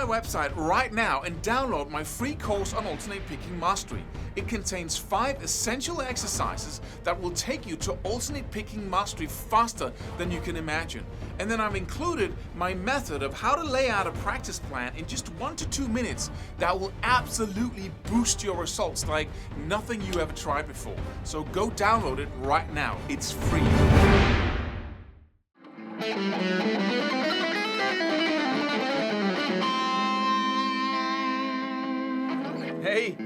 website right now and download my free course on alternate picking mastery. It contains 5 essential exercises that will take you to alternate picking mastery faster than you can imagine. And then I've included my method of how to lay out a practice plan in just 1 to 2 minutes that will absolutely boost your results like nothing you ever tried before. So go download it right now. It's free. Hey,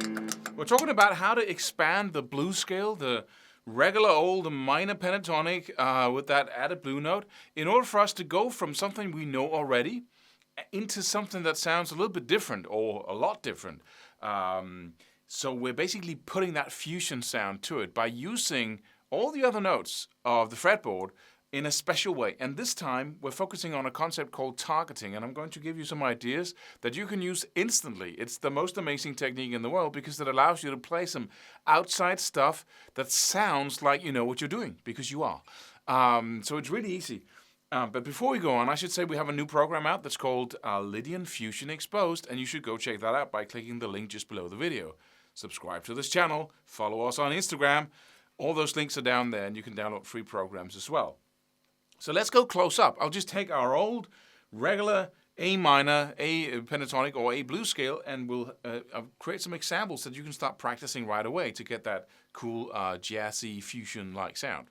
we're talking about how to expand the blues scale, the regular old minor pentatonic with that added blue note, in order for us to go from something we know already into something that sounds a little bit different or a lot different. So we're basically putting that fusion sound to it by using all the other notes of the fretboard in a special way. And this time, we're focusing on a concept called targeting, and I'm going to give you some ideas that you can use instantly. It's the most amazing technique in the world because it allows you to play some outside stuff that sounds like you know what you're doing, because you are. So it's really easy. But before we go on, I should say we have a new program out that's called Lydian Fusion Exposed, and you should go check that out by clicking the link just below the video. Subscribe to this channel, follow us on Instagram. All those links are down there, and you can download free programs as well. So let's go close up. I'll just take our old regular A minor, A pentatonic, or A blues scale, and we'll create some examples that you can start practicing right away to get that cool jazzy fusion-like sound.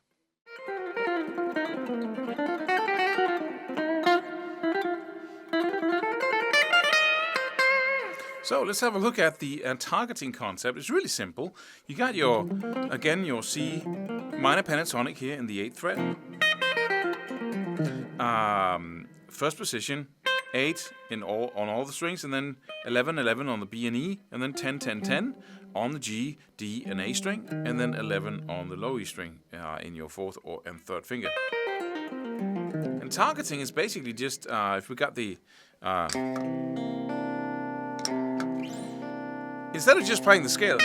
So let's have a look at the targeting concept. It's really simple. You got your C minor pentatonic here in the 8th fret. First position, 8 on all the strings, and then 11, 11 on the B and E, and then 10, 10, 10 on the G, D, and A string, and then 11 on the low E string in your 4th and 3rd finger. And targeting is basically just, if we got the... instead of just playing the scale,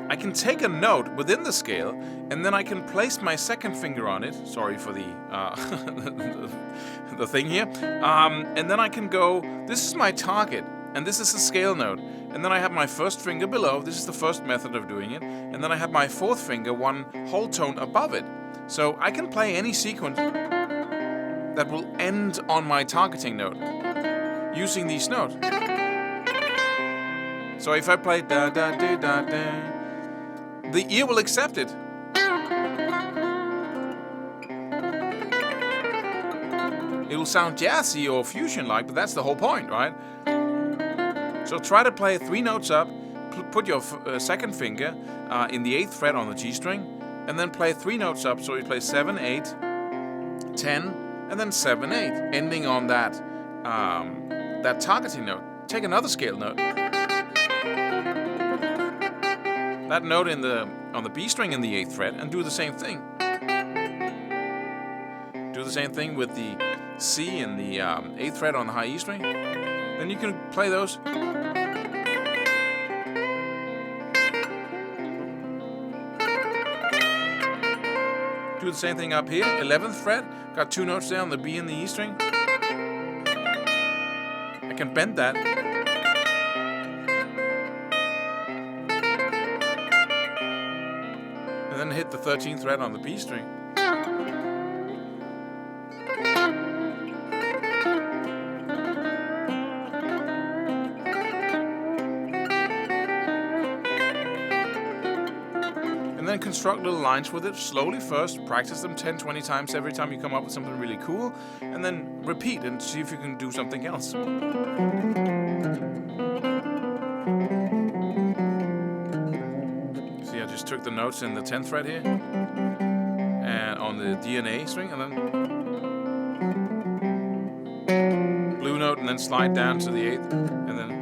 I can take a note within the scale, and then I can place my 2nd finger on it. Sorry for the the thing here. And then I can go, this is my target, and this is the scale note. And then I have my 1st finger below. This is the first method of doing it. And then I have my 4th finger 1 whole tone above it. So I can play any sequence that will end on my targeting note using these notes. So if I play da da da da da, the ear will accept it. It will sound jazzy or fusion-like, but that's the whole point, right? So try to play 3 notes up, put your 2nd finger in the 8th fret on the G string, and then play 3 notes up, so you play 7, 8, 10, and then 7, 8, ending on that, that targeting note. Take another scale note. That note on the B string in the 8th fret, and do the same thing. Do the same thing with the C in the 8th fret on the high E string. Then you can play those. Do the same thing up here, 11th fret. Got 2 notes there on the B and the E string. I can bend that. And then hit the 13th fret on the B string. And then construct little lines with it slowly first. Practice them 10, 20 times every time you come up with something really cool. And then repeat and see if you can do something else. See, I just took the notes in the 10th fret here. And on the D and A string. And then blue note and then slide down to the 8th. And then...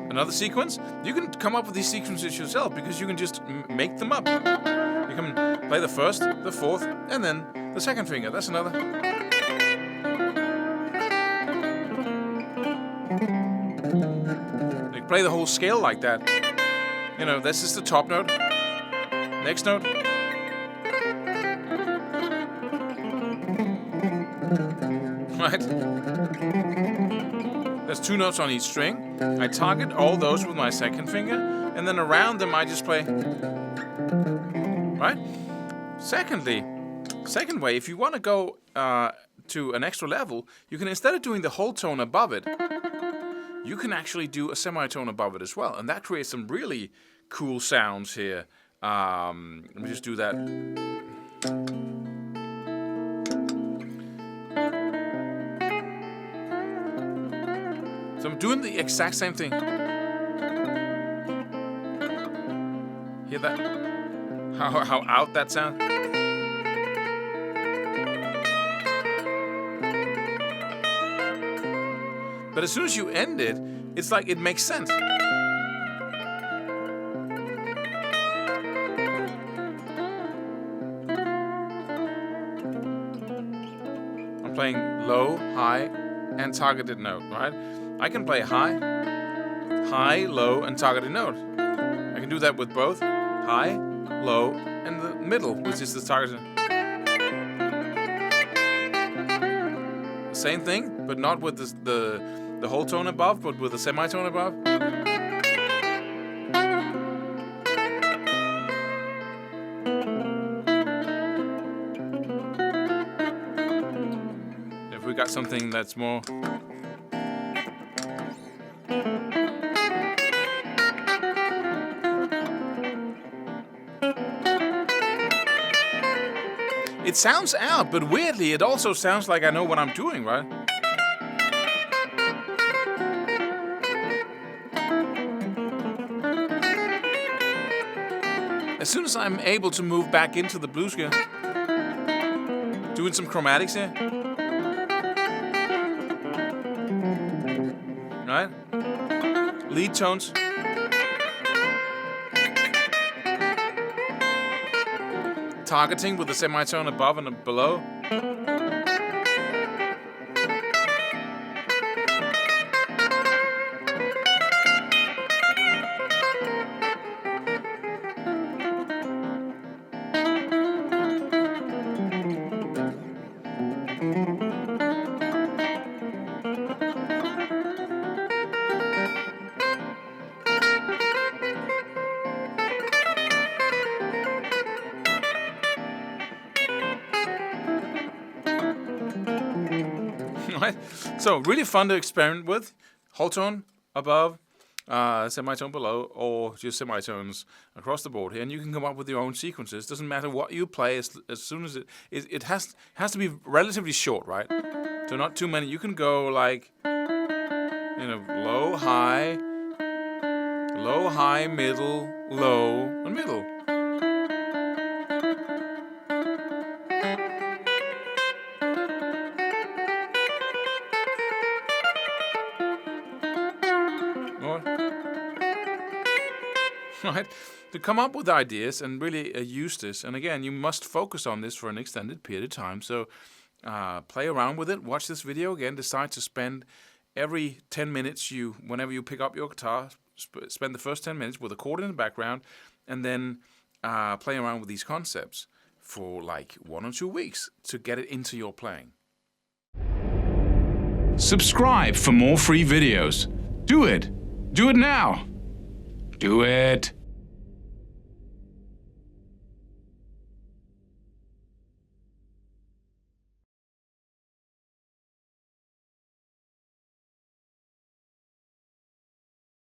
Another sequence. You can come up with these sequences yourself because you can just make them up. You can play the 1st, the 4th, and then the 2nd finger. That's another. You can play the whole scale like that. You know, this is the top note. Next note. Right? There's 2 notes on each string. I target all those with my second finger, and then around them I just play. Right? Second way, if you want to go to an extra level, you can, instead of doing the whole tone above it, you can actually do a semitone above it as well, and that creates some really cool sounds here. Let me just do that. So I'm doing the exact same thing. Hear that? How out that sounds? But as soon as you end it, it's like it makes sense. I'm playing low, high, and targeted note, right? I can play high, low, and targeted note. I can do that with both high, low, and the middle, which is the targeted. Same thing, but not with the whole tone above, but with a semitone above. If we got something that's more. It sounds out, but weirdly, it also sounds like I know what I'm doing, right? As soon as I'm able to move back into the blues scale, doing some chromatics here, right? Lead tones. Targeting with the semitone above and below. Right? So really fun to experiment with. Whole tone above, semitone below, or just semitones across the board here, and you can come up with your own sequences. Doesn't matter what you play, as soon as it has to be relatively short, right? So not too many. You can go like, low, high, middle, low, and middle. Right? To come up with ideas and really use this. And again, you must focus on this for an extended period of time. So play around with it. Watch this video again. Decide to spend every 10 minutes whenever you pick up your guitar, spend the first 10 minutes with a chord in the background, and then play around with these concepts for like 1 or 2 weeks to get it into your playing. Subscribe for more free videos. Do it. Do it now. Do it.